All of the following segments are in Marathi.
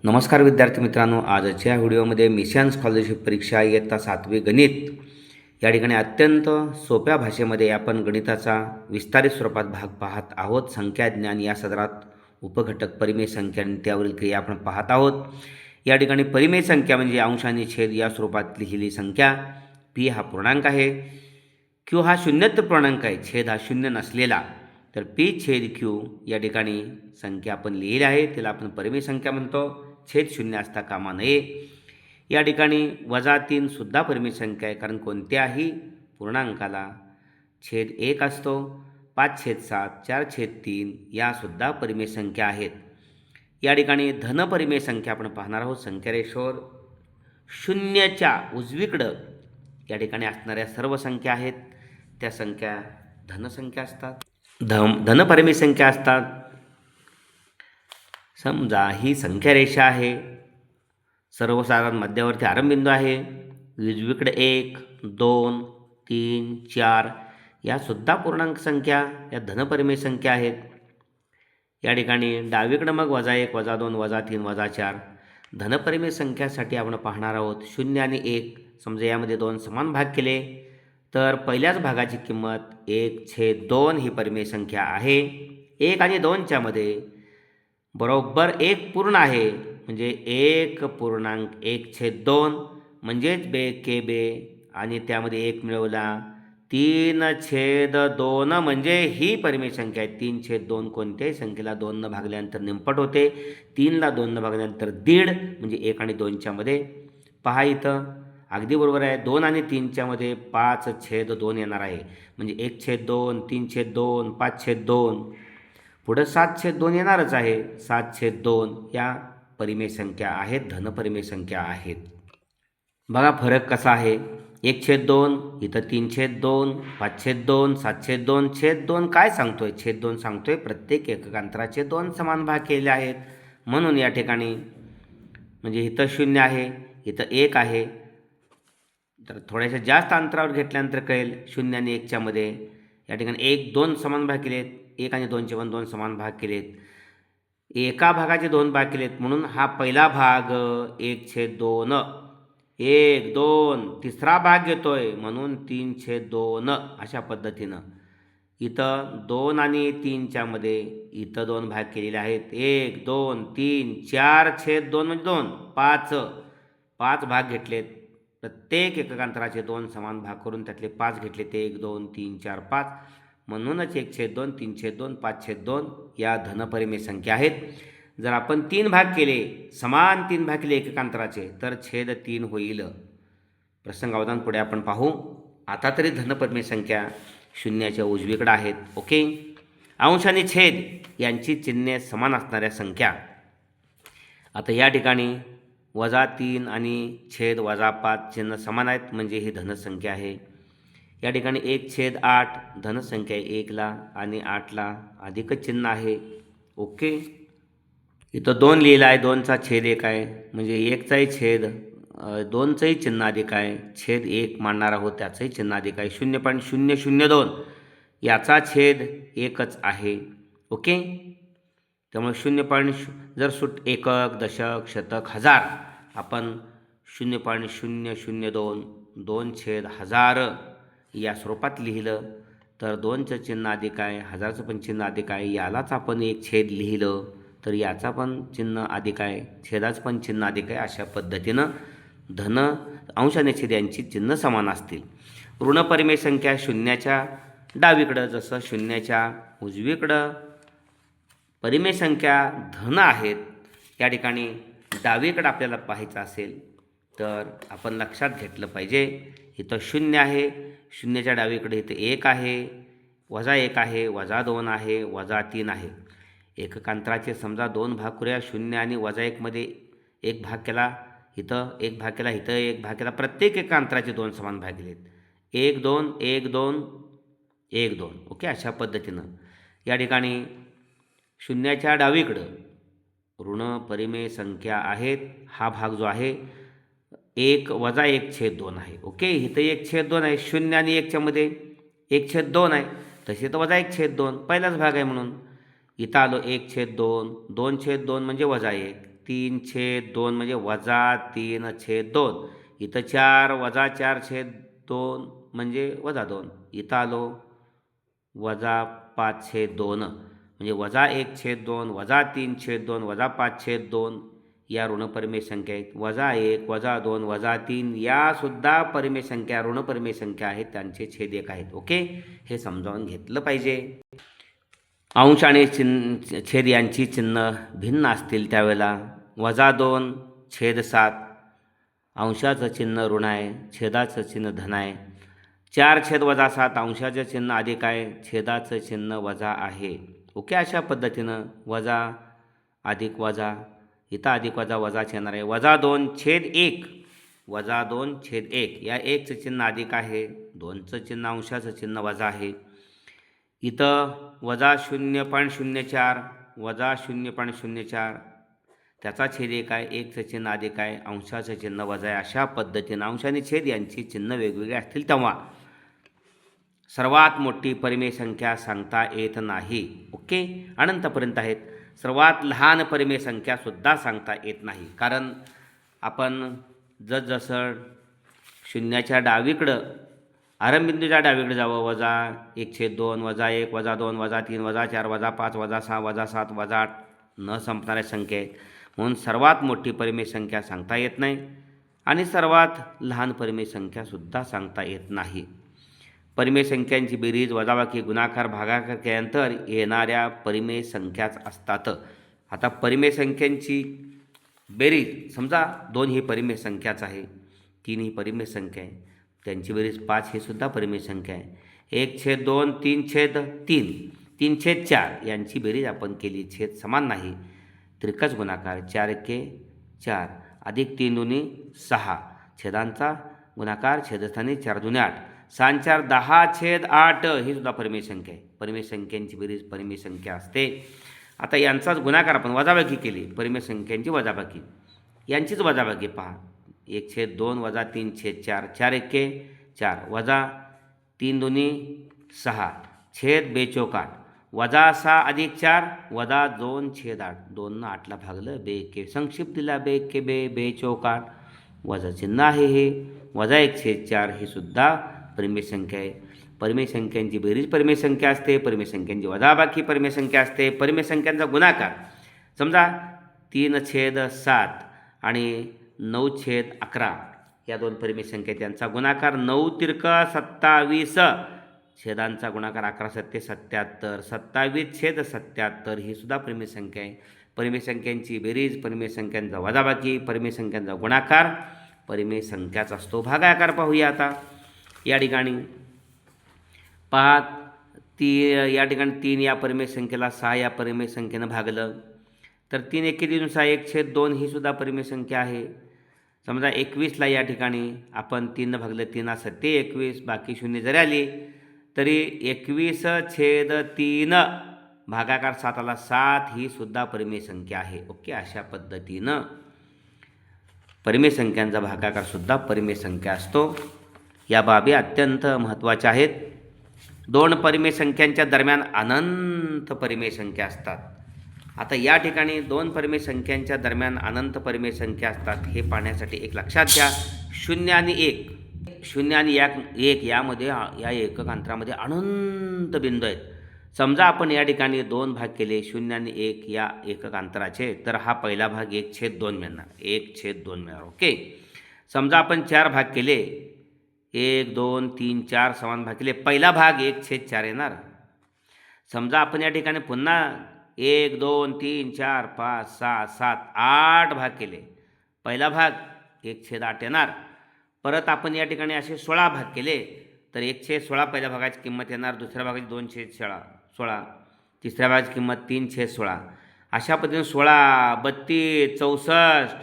नमस्कार विद्यार्थी मित्रांनो, आजच्या व्हिडिओमध्ये मिशन स्कॉलरशिप परीक्षा इयत्ता 7वी गणित या ठिकाणी अत्यंत सोप्या भाषेमध्ये आपण गणिताचा विस्तारित स्वरूपात भाग पाहत आहोत. संख्या ज्ञान या सदरात उपघटक परिमेय संख्या आणि त्यावरील क्रिया आपण पाहत आहोत. या ठिकाणी परिमेय संख्या म्हणजे अंश आणि छेद या स्वरूपात लिहिलेली संख्या. पी हा पूर्णांक आहे, क्यू हा शून्यत्व पूर्णांक आहे, छेद हा शून्य नसलेला. तर पी छेद क्यू या ठिकाणी संख्या आपण लिहिली आहे, तिला आपण परिमेय संख्या म्हणतो. छेद शून्य असता कामा नये. या ठिकाणी -3 सुद्धा परिमेय संख्या आहे, कारण कोणत्याही पूर्णांकाला छेद 1 असतो. 5/7, 4/3 यासुद्धा परिमेय संख्या आहेत. या ठिकाणी धनपरिमेय संख्या आपण पाहणार आहोत. संख्या रेषेवर शून्याच्या उजवीकडं या ठिकाणी असणाऱ्या सर्व संख्या आहेत त्या संख्या धनसंख्या असतात. धनपरिमेय संख्या असतात. समजा ही संख्या रेषा आहे, सर्वसाधारण मध्यावरती आरंभबिंदू आहे, उजवीकडे 1, 2, 3, 4 यासुद्धा पूर्णांक संख्या या धनपरिमेय संख्या आहेत. या ठिकाणी डावीकडं मग -1, -2, -3, -4 धनपरिमेय संख्यासाठी आपण पाहणार आहोत. 0 आणि 1 समजा यामध्ये 2 समान भाग केले तर पहिल्याच भागाची किंमत 1/2 ही परिमेय संख्या आहे. 1 आणि 2च्या मध्ये बरोबर 1 पूर्ण आहे, म्हणजे 1.1/2 म्हणजेच बे आणि त्यामध्ये 1 मिळवला. 3/2 म्हणजे ही परिमेय संख्या आहे. 3/2 कोणत्याही संख्येला 2 भागल्यानंतर निमपट होते. 3ला 2 भागल्यानंतर 1.5 म्हणजे 1 आणि 2च्या मध्ये. पहा इथं अगदी बरोबर आहे. 2 आणि 3च्या मध्ये 5/2 येणार आहे, म्हणजे 1/2, 3/2, 5/2 पुढं 7/2 येणारच आहे. 7/2 या परिमेय संख्या आहेत, धनपरिमेय संख्या आहेत. बघा फरक कसा आहे. 1/2 इथं 3/2, 5/2, 7/2. छेद 2 काय सांगतोय? छेद 2 सांगतोय प्रत्येक एककांतराचे 2 समान भाग केले आहेत. म्हणून या ठिकाणी म्हणजे इथं 0 आहे, इथं 1 आहे. तर थोड्याशा जास्त अंतरावर घेतल्यानंतर कळेल 0 आणि 1च्या मध्ये. या ठिकाणी 1, 2 समान भाग केलेत. 1 आणि 2चे पण 2 समान भाग केलेत. एका भागाचे 2 भाग केलेत, म्हणून हा पहिला भाग 1/2. 1, 2 तिसरा भाग घेतोय म्हणून 3/2 अशा पद्धतीनं. इथं 2 आणि 3च्या मध्ये इथं 2 भाग केलेले आहेत. 1, 2, 3, 4/2 म्हणजे 2, 5 भाग घेतलेत. प्रत्येक एककांतराचे 2 समान भाग करून त्यातले 5 घेतले ते 1, 2, 3, 4, 5. म्हणूनच 1/2, 3/2, 5/2 या धनपरिमेय संख्या आहेत. जर आपण 3 भाग केले, समान 3 भाग केले एककांतराचे, तर छेद 3 होईल. प्रसंगावधान पुढे आपण पाहू. आता तरी धनपरिमेय संख्या शून्याच्या उजवीकडे आहेत. ओके. अंश आणि छेद यांची चिन्हे समान असणाऱ्या संख्या. आता या ठिकाणी -3 आणि छेद -5 चिन्ह समान आहेत, म्हणजे ही धनसंख्या आहे. या ठिकाणी 1/8 धनसंख्या आहे 1ला आणि 8ला अधिकच चिन्ह आहे. ओके. इथं 2 लिहिलं आहे, 2चा छेद 1 आहे, म्हणजे 1चाही छेद 2चंही चिन्ह अधिक आहे. छेद 1 मांडणार आहोत, त्याचंही चिन्ह अधिक आहे. 0.002 याचा छेद 1च आहे. ओके. त्यामुळे 0. जर एकक, दशक, शतक, हजार आपण 0.002 2/1000 या स्वरूपात लिहिलं तर 2चं चिन्ह अधिक आहे, 1000चं पण चिन्ह अधिक आहे. यालाच आपण 1 छेद लिहिलं तर याचा पण चिन्ह अधिक आहे, छेदाचं पण चिन्ह अधिक आहे. अशा पद्धतीनं धन, अंश आणि छेद यांची चिन्ह समान असतील. ऋणपरिमेय संख्या शून्याच्या डावीकडं, जसं शून्याच्या उजवीकडं परिमेय संख्या धन आहेत. या ठिकाणी डावीकडं आपल्याला पाहायचं असेल तर आपण लक्षात घेतलं पाहिजे, इथं 0 आहे, शून्याच्या डावीकडे इथं 1 आहे, -1 आहे, -2 आहे, -3 आहे. एककांतराचे समजा 2 भाग करूया. 0 आणि -1 मध्ये 1 भाग केला, इथं 1 भाग केला, इथं 1 भाग केला. प्रत्येक एकांतराचे 2 समान भाग केलेत. 1, 2, 1, 2, 1, 2. ओके. अशा पद्धतीनं या ठिकाणी शून्याच्या डावीकडं ऋणपरिमेय संख्या आहेत. हा भाग जो आहे 1 - 1/2 आहे. ओके. इथं 1/2 आहे. 0 आणि 1च्या मध्ये 1/2 आहे, तसे तर -1/2 पहिलाच भाग आहे. म्हणून इथं आलो 1/2, 2/2 म्हणजे -1, 3/2 म्हणजे -3/2. इथं 4 -4/2 म्हणजे -2. इथं आलो -5/2 म्हणजे -1/2 -3/2 -5/2 या ऋणपरिमेय संख्या आहेत. -1 -2 -3 यासुद्धा परिमेय संख्या ऋणपरिमेय संख्या आहेत, त्यांचे छेद 1 आहेत. ओके, हे समजावून घेतलं पाहिजे. अंश आणि छेद यांची चिन्ह भिन्न असतील त्यावेळेला -2/7 अंशाचं चिन्ह ऋण आहे, छेदाचं चिन्ह धन आहे. 4/7 अंशाचं चिन्ह अधिक आहे, छेदाचं चिन्ह वजा आहे. ओके, अशा पद्धतीनं वजा अधिक वजा, इथं अधिक वजा वजाच येणार आहे. -2/1 -2/1 या 1चं चिन्ह अधिक आहे, 2चं चिन्ह अंशाचं चिन्ह वजा आहे. इथं -0.04 -0.04 त्याचा छेद 1 आहे, 1चं चिन्ह अधिक आहे, अंशाचं चिन्ह वजा आहे. अशा पद्धतीनं अंश आणि छेद यांची चिन्ह वेगवेगळे असतील तेव्हा सर्वात मोठी परिमेय संख्या सांगता येत नाही. ओके, अनंतपर्यंत आहेत. सर्वात लहान परिमेय संख्यासुद्धा सांगता येत नाही, कारण आपण जसजसं शून्याच्या डावीकडं आरंभबिंदूच्या डावीकडे जावं, -1/2 -1 -2 -3 -4 -5 -6 -7 -8 न संपणाऱ्या संख्या आहेत. म्हणून सर्वात मोठी परिमेय संख्या सांगता येत नाही आणि सर्वात लहान परिमेय संख्यासुद्धा सांगता येत नाही. परिमेय संख्यांची बेरीज, वजाबाकी, गुणाकार, भागाकार केल्यानंतर येणाऱ्या परिमेय संख्याच असतात. आता परिमेय संख्यांची बेरीज, समजा 2 ही परिमेय संख्याच आहे, 3 ही परिमेय संख्या आहे, त्यांची बेरीज 5 ही सुद्धा परिमेय संख्या आहे. 1/2 3/3 3/4 यांची बेरीज आपण केली, छेद समान नाही. त्रिकच गुणाकार 4 × 4 अधिक 3 × 6 छेदांचा गुणाकार, छेदस्थानी 4 × 8 6 × 4 10/8 ही सुद्धा परिमेय संख्या आहे. परिमेय संख्यांची बेरीज परिमेय संख्या असते. आता यांचाच गुणाकार आपण वजाबाकी केली, परिमेय संख्यांची वजाबाकी, यांचीच वजाबाकी पहा. 1/2 -3/4 4 × 4 -3 × 6 छेद 2/8 -6 अधिक 4 -2/8 2 न 8ला भागलं 2 संक्षिप्त दिला 2 वजा चिन्ह आहे हे. -1/4 ही सुद्धा परिमेय संख्या आहे. परिमेय संख्यांची बेरीज परिमेय संख्या असते, परिमेय संख्यांची वजाबाकी परिमेय संख्या असते. परिमेय संख्यांचा गुणाकार, समजा 3/7 आणि 9/11 या 2 परिमेय संख्या, त्यांचा गुणाकार 9 तिर्क 27 छेदांचा गुणाकार 11 × 7 = 77 27/77 ही सुद्धा परिमेय संख्या आहे. परिमेय संख्यांची बेरीज परिमेय संख्यांचा वजाबाकी परिमेय संख्यांचा गुणाकार परिमेय संख्याच असतो. भागाकार पाहूया आता. या ठिकाणी पहा, या ठिकाणी 3 या परिमेय संख्येला 6 या परिमेय संख्येनं भागलं तर 3 × 1 = 1/2 ही सुद्धा परिमेय संख्या आहे. समजा 21ला या ठिकाणी आपण 3 भागलं 3 × 21 बाकी शून्य जरी आली तरी 21/3 भागाकार 7 7 ही सुद्धा परिमेय संख्या आहे. ओके, अशा पद्धतीनं परिमेय संख्यांचा भागाकार सुद्धा परिमेय संख्या असतो. या बाबी अत्यंत महत्त्वाच्या आहेत. 2 परिमेय संख्यांच्या दरम्यान अनंत परिमेय संख्या असतात. आता या ठिकाणी 2 परिमेय संख्यांच्या दरम्यान अनंत परिमेय संख्या असतात हे पाहण्यासाठी एक लक्षात घ्या, 0 आणि 1 0 आणि 1 यामध्ये या एकक अंतरामध्ये अनंत बिंदू आहेत. समजा आपण या ठिकाणी 2 भाग केले 0 आणि 1 या एकक अंतराचे, तर हा पहिला भाग 1/2 मिळणार, 1/2 मिळणार. ओके, समजा आपण 4 भाग केले 1 2 3 4 समान भाग केले, पहिला भाग 1/4 येणार. समजा आपण या ठिकाणी पुन्हा 1 2 3 4 5 6 7 8 भाग केले, पहिला भाग 1/8 येणार. परत आपण या ठिकाणी असे 16 भाग केले तर 1/16 पहिल्या भागाची किंमत येणार, दुसऱ्या भागाची 2/16, तिसऱ्या भागाची किंमत 3/16. अशा पद्धतीने 16 32 64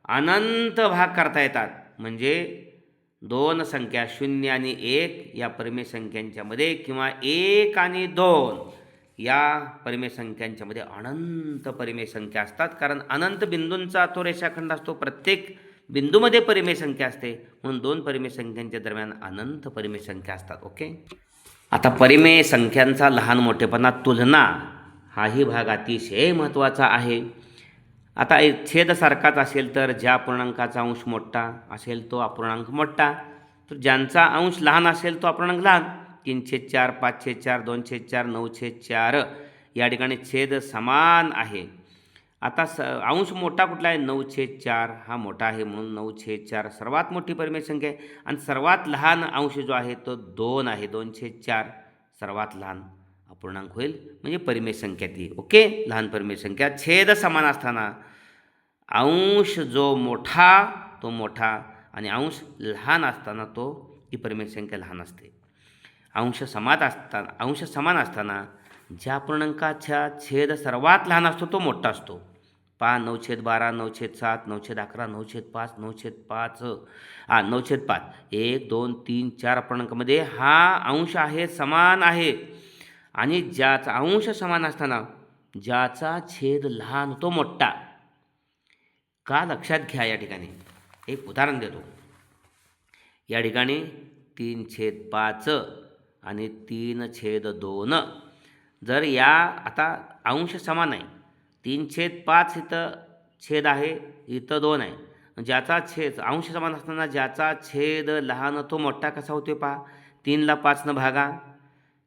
अनंत भाग करता येतात. म्हणजे 2 संख्या 0 आणि 1 या परिमेय संख्यांच्यामध्ये किंवा 1 आणि 2 या परिमेय संख्यांच्यामध्ये अनंत परिमेय संख्या असतात. कारण अनंत बिंदूंचा तो रेषाखंड असतो, प्रत्येक बिंदूमध्ये परिमेय संख्या असते, म्हणून 2 परिमेय संख्यांच्या दरम्यान अनंत परिमेय संख्या असतात. ओके, आता परिमेय संख्यांचा लहान मोठेपणा तुलना हाही भाग अतिशय महत्त्वाचा आहे. आता छेद सारखाच असेल तर ज्या अपूर्णांकाचा अंश मोठा असेल तो अपूर्णांक मोठा, तर ज्यांचा अंश लहान असेल तो अपूर्णांक लहान. 3/4, 5/4, 2/4, 9/4 या ठिकाणी छेद समान आहे. आता अंश मोठा कुठला आहे? 9/4 हा मोठा आहे, म्हणून 9/4 सर्वात मोठी परिमेय संख्या आहे. आणि सर्वात लहान अंश जो आहे तो 2 आहे. 2/4 सर्वात लहान अपूर्णांक होईल, म्हणजे परिमेय संख्या ती. ओके, लहान परिमेय संख्या. छेद समान असताना अंश जो मोठा तो मोठा आणि अंश लहान असताना ती परिमेय संख्या लहान असते. अंश समान असताना ज्या अपूर्णांकाचा छेद सर्वात लहान असतो तो मोठा असतो. 9/12, 9/7, 9/11, 9/5, 9/5 9/5 1, 2, 3, 4 अपूर्णांकामध्ये हा अंश आहे, समान आहे. आणि ज्याचा अंश समान असताना ज्याचा छेद लहान तो मोठा. का? लक्षात घ्या. या ठिकाणी एक उदाहरण देतो. या ठिकाणी 3/5 आणि 3/2. जर या आता अंश समान आहे, 3/5 इथं छेद आहे, इथं 2 आहे. ज्याचा छेद अंश समान असताना ज्याचा छेद लहान तो मोठा कसा होतो पहा. 3ला 5नं भागा,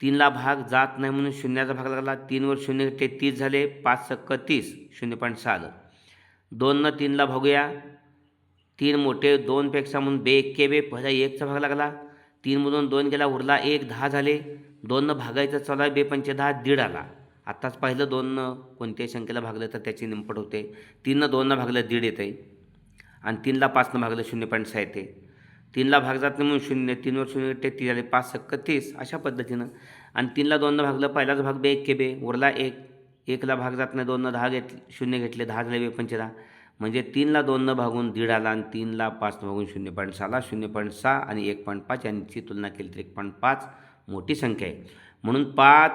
3ला भाग जात नाही म्हणून शून्याचा भाग लागला. 3वर 0 ते 30 झाले, 5 × 30 0.6 आलं. 2नं 3ला भागूया, 3 मोठे 2पेक्षा म्हणून बे 1 बे पहिला 1चा भाग लागला. 3मधून 2 गेला, उरला 1, 10 झाले. 2नं भागायचं चालू आहे, 2×5 10, 1.5 आला. आत्ताच पाहिलं 2नं कोणत्याही संख्येला भागलं तर त्याची निंपट होते. 3नं 2नं भागलं 1.5 येते आणि 3ला 5नं भागलं 0.6 येते. 3ला भाग जात नाही म्हणून 0, 3वर 0 ते 30 झाले, 5 × 30 अशा पद्धतीनं. आणि 3ला 2नं भागलं, पहिलाच भाग बे 1 बे, उरला 1, 1ला भाग जात नाही, 2नं 10 0 घेतले, 10 झाले, 2×5 10. म्हणजे 3ला 2नं भागून 1.5 आला आणि 3ला 5नं भागून 0.6 आला. 0.6 आणि 1.5 यांची तुलना केली तर 1.5 मोठी संख्या आहे. म्हणून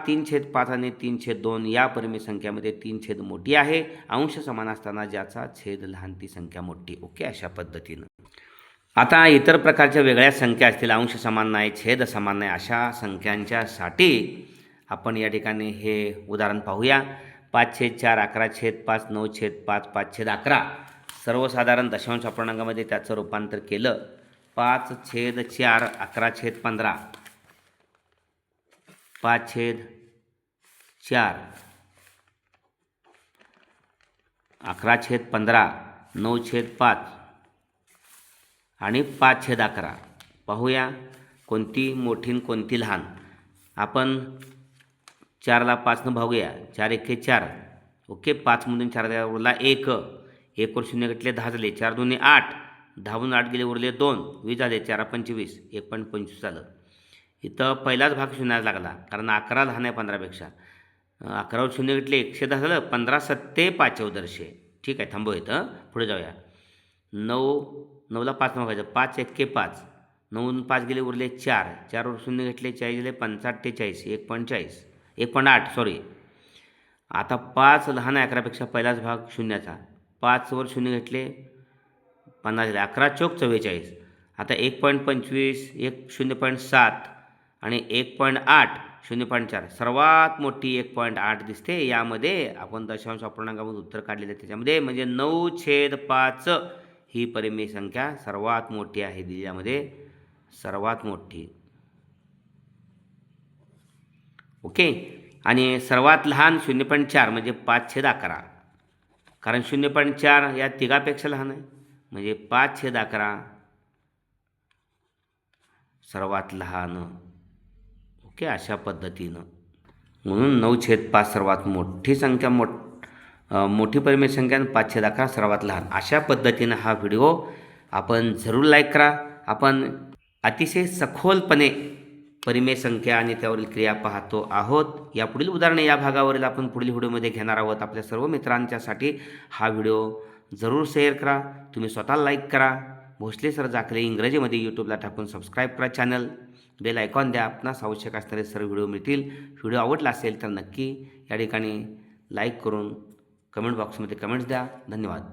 3/5 आणि 3/2 या परिमेय संख्यामध्ये 3 छेद मोठी आहे. अंश समान असताना ज्याचा छेद लहान ती संख्या मोठी. ओके, अशा पद्धतीनं. आता इतर प्रकारच्या वेगळ्या संख्या असतील, अंश समान नाही, छेद समान नाही, अशा संख्यांच्यासाठी आपण या ठिकाणी हे उदाहरण पाहूया. 5/4, 11/5, 9/5, 5/11. सर्वसाधारण दशांश अपूर्णांकामध्ये त्याचं रूपांतर केलं. 5/4, 11/15, 5/4, 11/15, 9/5 आणि 5/11. पाहूया कोणती मोठी आणि कोणती लहान. आपण 4ला 5नं भागूया. 4 × 1 = 4. ओके, 5मधून 4 गेला, उरला 1. 1वर 0 घेतले, 10 झाले, 4 × 2 = 8. 10मधून 8 गेले, उरले 2, 20 झाले, 4 × 5 = 20, 1.25 झालं. इथं पहिलाच भाग शून्याला लागला, कारण 11 लहान आहे 15पेक्षा. 11वर 0 घेतले, 110 झालं, 15 7 5/14. ठीक आहे, थांबू इथं, पुढे जाऊया. 9ला 5नं भागायचं, 5 × 1 = 5. 9मधून 5 गेले, उरले 4. 4वर 0 घेतले, 40 झाले, 45 1.40 1.8 सॉरी. आता 5 लहान आहे 11पेक्षा, पहिलाच भाग शून्याचा. 5वर 0 घेतले, 50 झाले, 11 × 4 = 44. आता 1.25 0.7 आणि 1.8 0.4. सर्वात मोठी 1.8 दिसते. यामध्ये आपण दशांश अपूर्णांकामध्ये उत्तर काढलेलं आहे त्याच्यामध्ये, म्हणजे 9/5 ही परिमेय संख्या सर्वात मोठी आहे दिल्यामध्ये, सर्वात मोठी. ओके, आणि सर्वात लहान 0.4 म्हणजे 5/11, कारण 0.4 या तिघापेक्षा लहान आहे, म्हणजे 5/11 सर्वात लहान. ओके, अशा पद्धतीनं. म्हणून 9/5 सर्वात मोठी संख्या, मोठी परिमेय संख्या, आणि 5/11 सर्वात लहान. अशा पद्धतीनं हा व्हिडिओ आपण जरूर लाईक करा. आपण अतिशय सखोलपणे परिमेय संख्या आणि त्यावरील क्रिया पाहतो आहोत. यापुढील उदाहरणे या भागावरील आपण पुढील व्हिडिओमध्ये घेणार आहोत. आपल्या सर्व मित्रांच्यासाठी हा व्हिडिओ जरूर शेअर करा. तुम्ही स्वतः लाईक करा. भोसले सर जाकले इंग्रजीमध्ये यूट्यूबला टाकून सबस्क्राईब करा चॅनल. बेल आयकॉन द्या. आपणास आवश्यक असणारे सर्व व्हिडिओ मिळतील. व्हिडिओ आवडला असेल तर नक्की या ठिकाणी लाईक करून कमेंट बॉक्समध्ये कमेंट्स द्या. धन्यवाद.